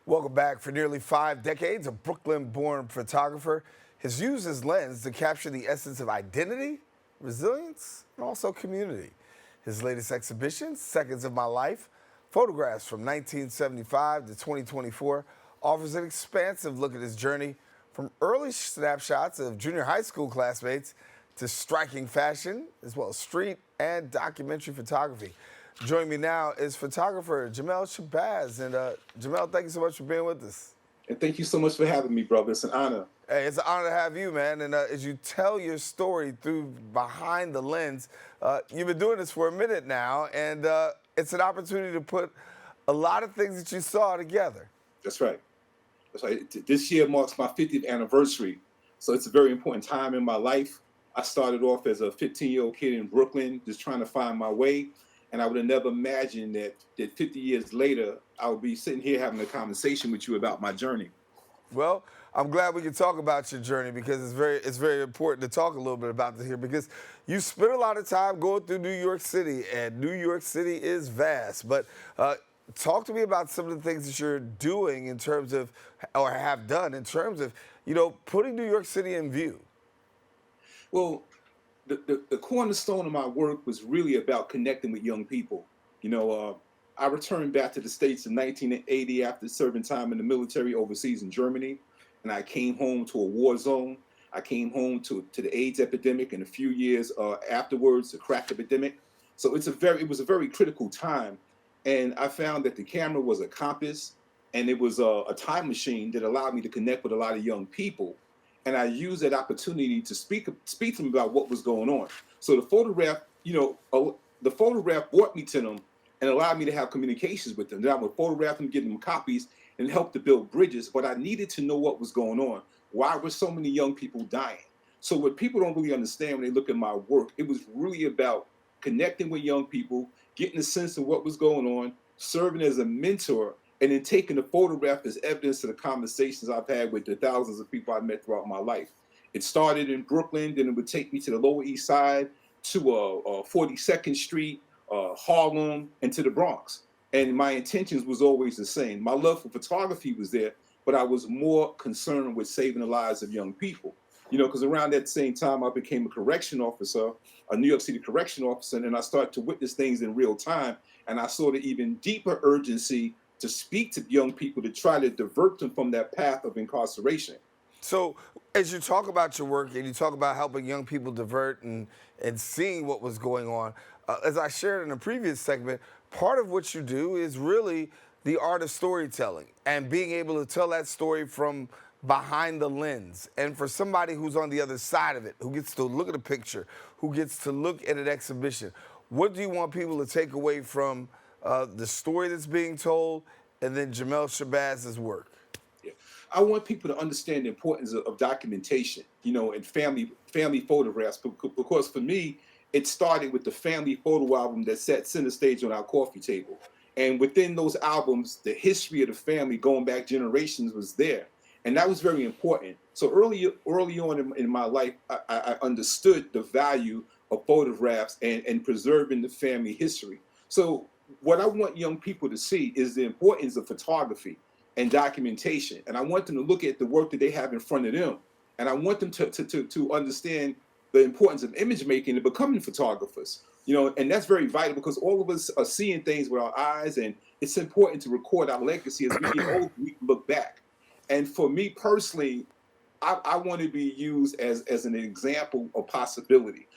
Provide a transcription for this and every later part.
Welcome back. For nearly 5 decades, a Brooklyn-born photographer has used his lens to capture the essence of identity, resilience, and also community. His latest exhibition, Seconds of My Life, photographs from 1975 to 2024, offers an expansive look at his journey from early snapshots of junior high school classmates to striking fashion, as well as street and documentary photography. Joining me now is photographer Jamel Shabazz. And Jamel, thank you so much for being with us. And thank you so much for having me, brother. It's an honor. Hey, it's an honor to have you, man. And as you tell your story through Behind the Lens, you've been doing this for a minute now, and it's an opportunity to put a lot of things that you saw together. That's right. That's right. This year marks my 50th anniversary. So it's a very important time in my life. I started off as a 15-year-old kid in Brooklyn, just trying to find my way. And I would have never imagined that 50 years later, I would be sitting here having a conversation with you about my journey. Well, I'm glad we can talk about your journey because it's very important to talk a little bit about this here because you spent a lot of time going through New York City, and New York City is vast. But talk to me about some of the things that you're doing in terms of, or have done in terms of, putting New York City in view. Well, the cornerstone of my work was really about connecting with young people. I returned back to the States in 1980 after serving time in the military overseas in Germany, and I came home to a war zone. I came home to the AIDS epidemic, and a few years afterwards, the crack epidemic. So it was a very critical time, and I found that the camera was a compass, and it was a time machine that allowed me to connect with a lot of young people. And I used that opportunity to speak to them about what was going on. So the photograph brought me to them and allowed me to have communications with them. Then I would photograph them, give them copies, and help to build bridges. But I needed to know what was going on. Why were so many young people dying? So what people don't really understand when they look at my work, it was really about connecting with young people, getting a sense of what was going on, serving as a mentor, and then taking the photograph as evidence of the conversations I've had with the thousands of people I've met throughout my life. It started in Brooklyn, then it would take me to the Lower East Side, to 42nd Street, Harlem, and to the Bronx. And my intentions was always the same. My love for photography was there, but I was more concerned with saving the lives of young people. Because around that same time, I became a correction officer, a New York City correction officer, and I started to witness things in real time. And I saw the even deeper urgency to speak to young people to try to divert them from that path of incarceration. So as you talk about your work and you talk about helping young people divert and seeing what was going on, as I shared in a previous segment, part of what you do is really the art of storytelling and being able to tell that story from behind the lens. And for somebody who's on the other side of it, who gets to look at a picture, who gets to look at an exhibition, what do you want people to take away from the story that's being told and then Jamel Shabazz's work? Yeah. I want people to understand the importance of documentation, and family photographs. Because for me, it started with the family photo album that sat center stage on our coffee table. And within those albums, the history of the family going back generations was there. And that was very important. So early on in my life, I understood the value of photographs and preserving the family history. So what I want young people to see is the importance of photography and documentation. And I want them to look at the work that they have in front of them. And I want them to understand the importance of image making and becoming photographers. And that's very vital because all of us are seeing things with our eyes, and it's important to record our legacy. As we get older, we can look back. And for me personally, I want to be used as an example of possibility.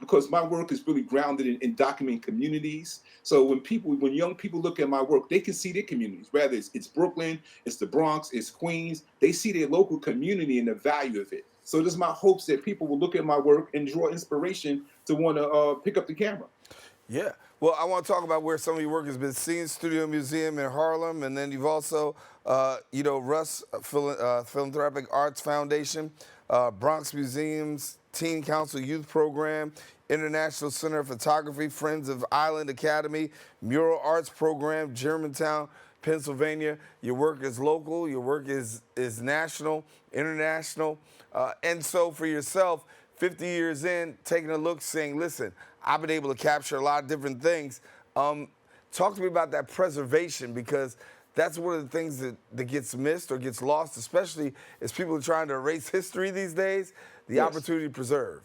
Because my work is really grounded in documenting communities. So when young people look at my work, they can see their communities. Whether it's Brooklyn, it's the Bronx, it's Queens, they see their local community and the value of it. So it is my hopes that people will look at my work and draw inspiration to want to pick up the camera. Yeah. Well, I want to talk about where some of your work has been seen, Studio Museum in Harlem, and then you've also, Russ Philanthropic Arts Foundation, Bronx Museums, Teen Council Youth Program, International Center of Photography, Friends of Island Academy, Mural Arts Program, Germantown, Pennsylvania. Your work is local, your work is national, international. And so for yourself, 50 years in, taking a look, saying, listen, I've been able to capture a lot of different things. Talk to me about that preservation, because that's one of the things that gets missed or gets lost, especially as people are trying to erase history these days, the Yes. opportunity to preserve.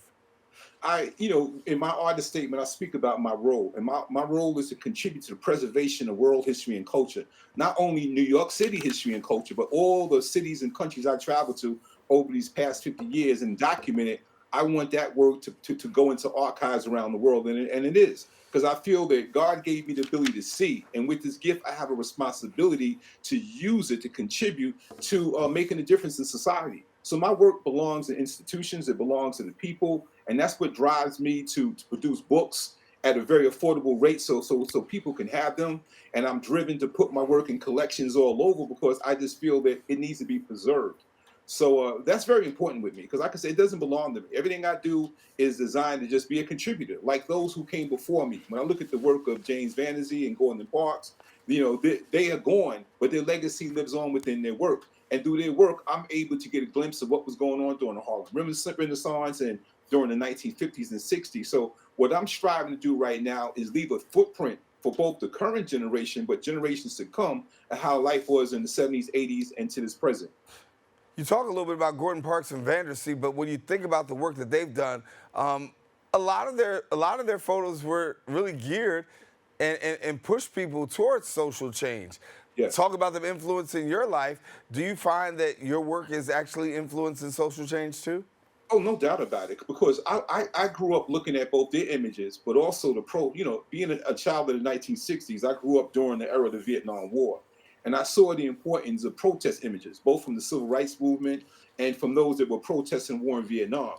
In my artist statement, I speak about my role. And my role is to contribute to the preservation of world history and culture. Not only New York City history and culture, but all the cities and countries I traveled to over these past 50 years and document it. I want that work to go into archives around the world. And it is. Because I feel that God gave me the ability to see. And with this gift, I have a responsibility to use it to contribute to making a difference in society. So my work belongs to institutions, it belongs to the people, and that's what drives me to produce books at a very affordable rate so people can have them. And I'm driven to put my work in collections all over because I just feel that it needs to be preserved. So that's very important with me because, like I said, it doesn't belong to me. Everything I do is designed to just be a contributor, like those who came before me. When I look at the work of James Vandersea and Gordon Parks, they are gone, but their legacy lives on within their work. And through their work, I'm able to get a glimpse of what was going on during the Harlem Renaissance and during the 1950s and 60s. So what I'm striving to do right now is leave a footprint for both the current generation, but generations to come, and how life was in the 70s, 80s, and to this present. You talk a little bit about Gordon Parks and Vandersea, but when you think about the work that they've done, a lot of their photos were really geared and pushed people towards social change. Yes. Talk about them influencing your life. Do you find that your work is actually influencing social change too? Oh, no doubt about it. Because I grew up looking at both their images, but also being a child of the 1960s, I grew up during the era of the Vietnam War. And I saw the importance of protest images, both from the civil rights movement and from those that were protesting war in Vietnam.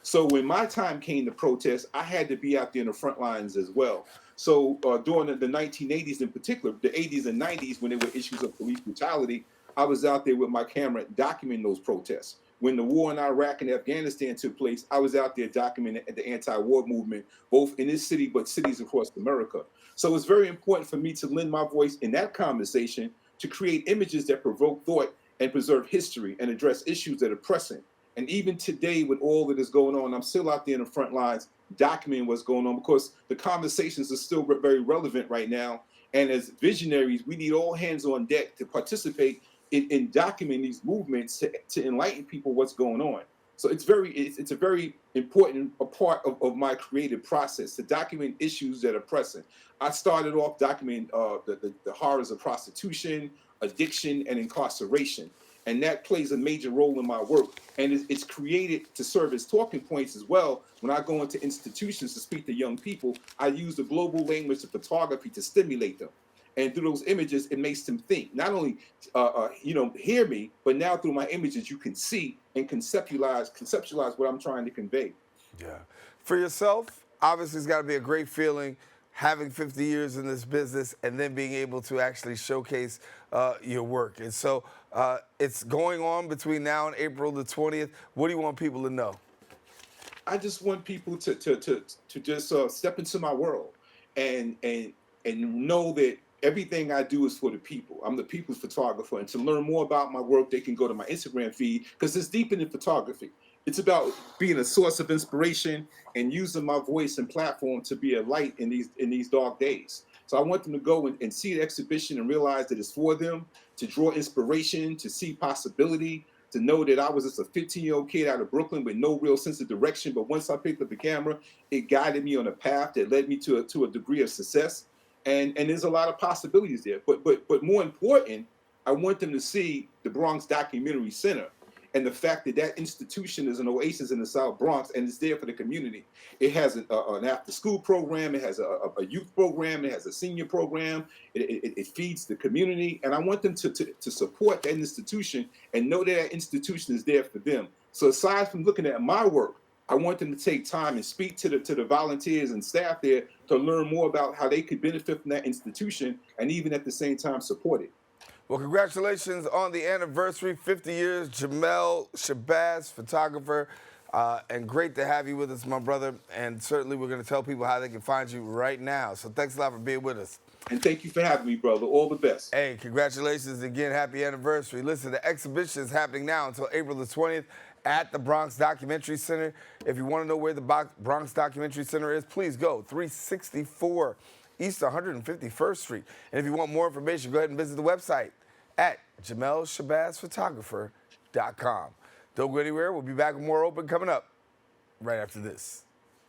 So when my time came to protest, I had to be out there in the front lines as well. So during the 1980s in particular, the 80s and 90s, when there were issues of police brutality, I was out there with my camera documenting those protests. When the war in Iraq and Afghanistan took place, I was out there documenting the anti-war movement, both in this city, but cities across America. So it's very important for me to lend my voice in that conversation to create images that provoke thought and preserve history and address issues that are pressing. And even today, with all that is going on, I'm still out there in the front lines documenting what's going on because the conversations are still very relevant right now. And as visionaries, we need all hands on deck to participate in documenting these movements to enlighten people what's going on. So it's a very important part of my creative process to document issues that are pressing. I started off documenting the horrors of prostitution, addiction, and incarceration. And that plays a major role in my work. And it's created to serve as talking points as well. When I go into institutions to speak to young people, I use the global language of photography to stimulate them. And through those images, it makes them think. Not only, hear me, but now through my images, you can see and conceptualize what I'm trying to convey. Yeah. For yourself, obviously, it's got to be a great feeling having 50 years in this business and then being able to actually showcase your work. And so it's going on between now and April the 20th. What do you want people to know? I just want people to just step into my world and know that everything I do is for the people. I'm the people's photographer. And to learn more about my work, they can go to my Instagram feed because it's deeper than photography. It's about being a source of inspiration and using my voice and platform to be a light in these dark days. So I want them to go and see the exhibition and realize that it's for them, to draw inspiration, to see possibility, to know that I was just a 15-year-old kid out of Brooklyn with no real sense of direction. But once I picked up the camera, it guided me on a path that led me to a degree of success. And there's a lot of possibilities there. But more important, I want them to see the Bronx Documentary Center and the fact that that institution is an oasis in the South Bronx and it's there for the community. It has an after-school program. It has a youth program. It has a senior program. It feeds the community. And I want them to support that institution and know that that institution is there for them. So aside from looking at my work, I want them to take time and speak to the volunteers and staff there to learn more about how they could benefit from that institution and even at the same time support it. Well, congratulations on the anniversary, 50 years, Jamel Shabazz, photographer, and great to have you with us, my brother. And certainly we're going to tell people how they can find you right now. So thanks a lot for being with us. And thank you for having me, brother. All the best. Hey, congratulations again. Happy anniversary. Listen, the exhibition is happening now until April the 20th at the Bronx Documentary Center. If you want to know where the Bronx Documentary Center is, please go 364 East 151st Street. And if you want more information, go ahead and visit the website at JamelShabazzPhotographer.com. Don't go anywhere. We'll be back with more Open coming up right after this.